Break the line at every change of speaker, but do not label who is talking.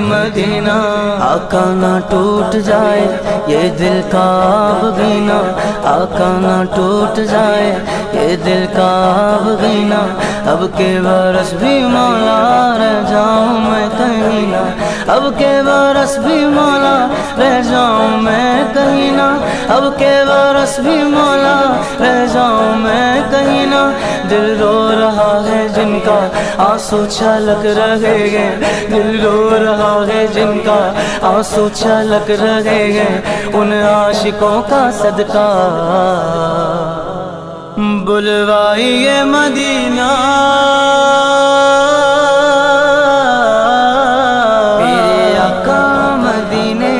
Medina. आका ना टूट जाए ये दिल का बगीना, आका ना टूट जाए ये दिल का बगीना। अब के बरस भी मौला रह जाऊं मैं कहीं ना, अब के बरस भी मौला रह जाऊं मैं कहीं ना, अब के बरस भी मौला रह जाऊं मैं कहीं ना। दिल रो रहा है जिनका आंसू छलक रहे हैं, दिल रो रहा है जिनका आंसू छलक रहे हैं, उन आशिकों का सदका बुलवाइए मदीना।